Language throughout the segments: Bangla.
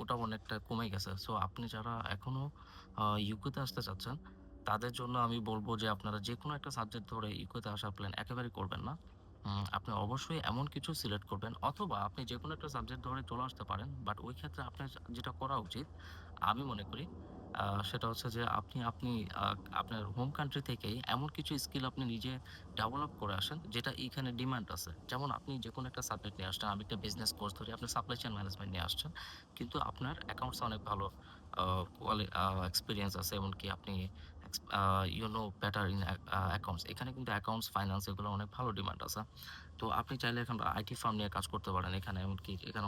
ওটা অনেকটা কমে গেছে। সো আপনি যারা এখনো ইউকেতে আসতে চাচ্ছেন, তাদের জন্য আমি বলব যে আপনারা যেকোনো একটা সাবজেক্ট ধরে ইউকেতে আসার প্ল্যান একেবারেই করবেন না। আপনি অবশ্যই এমন কিছু সিলেক্ট করবেন অথবা আপনি যেকোনো একটা সাবজেক্ট ধরে চলে আসতে পারেন। বাট ওই ক্ষেত্রে আপনার যেটা করা উচিত আমি মনে করি সেটা হচ্ছে যে আপনি আ আপনার হোম কান্ট্রি থেকেই এমন কিছু স্কিল আপনি নিজে ডেভেলপ করে আসেন যেটা এইখানে ডিমান্ড আছে। যেমন আপনি যেকোনো একটা সাবজেক্ট নিয়ে আসছেন। আমি একটা বিজনেস কোর্স ধরি, আপনি সাপ্লাই চেইন ম্যানেজমেন্ট নিয়ে আসছেন। কিন্তু আপনার অ্যাকাউন্টস এ অনেক ভালো আ এক্সপেরিয়েন্স আছে। এমনকি আপনি এক্স uh you know better in accounts. এখানে কিন্তু অ্যাকাউন্টস, ফাইন্যান্স এগুলো অনেক ভালো ডিমান্ড আছে। তো আপনি চাইলে এখন আইটি ফার্ম নিয়ে কাজ করতে পারেন। এখানে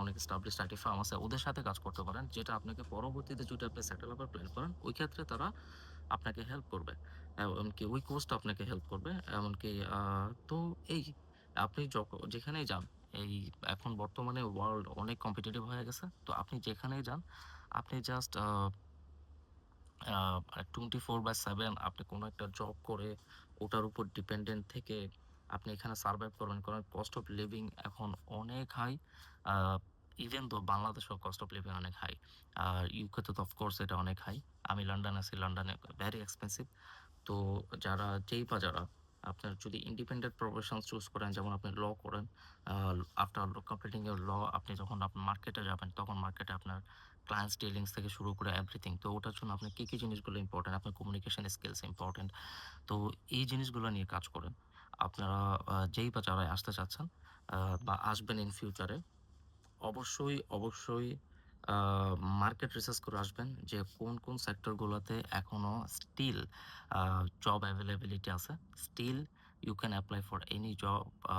অনেক এস্টাবলিশড আইটি ফার্ম আছে। ওদের সাথে কাজ করতে পারেন। যেটা আপনাকে পরবর্তীতে যদি আপনি সেটেল হবার প্ল্যান করেন, ওই ক্ষেত্রে তারা আপনাকে হেল্প করবে। এমনকি ওই কোর্সটা আপনাকে হেল্প করবে। এমনকি তো এই আপনি যেখানেই যান, এই এখন বর্তমানে ওয়ার্লড অনেক কম্পিটিটিভ হয়ে গেছে। তো আপনি যেখানেই যান, আপনি জাস্ট আ 24/7 আপনি কোন একটা জব করে ওটার উপর ডিপেন্ডেন্ট থেকে আপনি এখানে সারভাইভ করবেন। কারণ কস্ট অফ লিভিং এখন অনেক হাই। আ ইভেন দো বাংলাদেশেও কস্ট অফ লিভিং অনেক হাই। আর ইউকে তে তো অফ কোর্স এটা অনেক হাই। আমি লন্ডনে আছি। লন্ডনে ভেরি এক্সপেনসিভ। তো যারা আপনার যদি ইন্ডিপেন্ডেন্ট প্রফেশন চুজ করেন, যেমন আপনি ল করেন, আ আফটার কমপ্লিটিং ইউর ল আপনি যখন আপনি মার্কেটে যাবেন, তখন মার্কেটে আপনার ক্লায়েন্টস ডিলিংস থেকে শুরু করে এভরিথিং। তো ওটার জন্য আপনার কি জিনিসগুলো ইম্পোর্টেন্ট? আপনার কমিউনিকেশন স্কিলস ইম্পোর্টেন্ট। তো এই জিনিসগুলো নিয়ে কাজ করেন। আপনারা যারাই আসতে চাচ্ছেন আ বা আসবেন ইন ফিউচারে অবশ্যই আ মার্কেট রিসার্চ করে আসবেন যে কোন সেক্টর গুলাতে এখনো স্টিল আ জব এভেইলেবিলিটি আছে। Still you can apply for any job. আ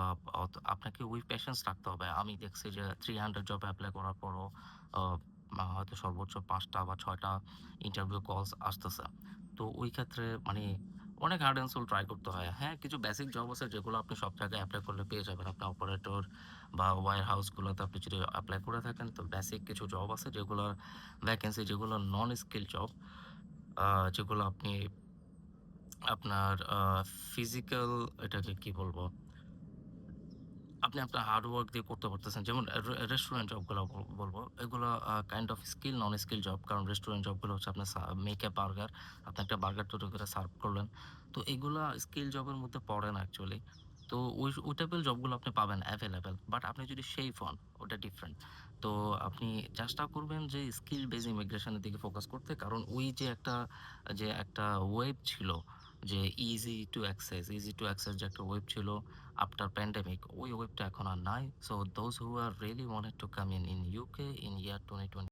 আপনাকে ওই প্যাশন্স রাখতে হবে। আমি দেখছি যে 300 জবে এপ্লাই করার পরও আ হয়তো সর্বোচ্চ ৫ টা বা ৬ টা ইন্টারভিউ কলস আসতেছে। তো ওই ক্ষেত্রে মানে অনেক হার্ড অ্যান্ড সোল ট্রাই করতে হয়। হ্যাঁ, কিছু বেসিক জব আছে যেগুলো আপনি সব জায়গায় এপ্লাই করলে পেয়ে যাবেন। আপনি অপারেটর বা ওয়্যার হাউস গুলোতে আপনি যদি এপ্লাই করে থাকেন, তো বেসিক কিছু জব আছে যেগুলোর ভ্যাকেন্সি, যেগুলো নন স্কিল জব, আ যেগুলো আপনার ফিজিক্যাল, এটাকে কি বলবো? আপনি আপনার হার্ড ওয়ার্ক দিয়ে করতে পারতেছেন। যেমন রেস্টুরেন্ট জবগুলো বলবো। এগুলো kind of skill, non skill job. কারণ রেস্টুরেন্ট জবগুলো হচ্ছে আপনার মেক এ বার্গার। আপনি একটা বার্গার তৈরি করে সার্ভ করলেন। তো এগুলা স্কিল জবের মধ্যে পড়ে না অ্যাকচুয়ালি। তো ওই টাইপের জবগুলো আপনি পাবেন এভেইলেবল। বাট আপনি যদি শেফ হন, ওটা ডিফারেন্ট। তো আপনি চেষ্টা করবেন যে স্কিল বেস ইমিগ্রেশন এর দিকে ফোকাস করতে। কারণ ওই যে একটা ওয়েব ছিল যে ইজি টু অ্যাক্সেস যে একটা ওয়েব ছিল আফটার প্যান্ডেমিক, ওই ওয়েবটা এখন আর নাই। So those who are really wanted to come in UK in year 2020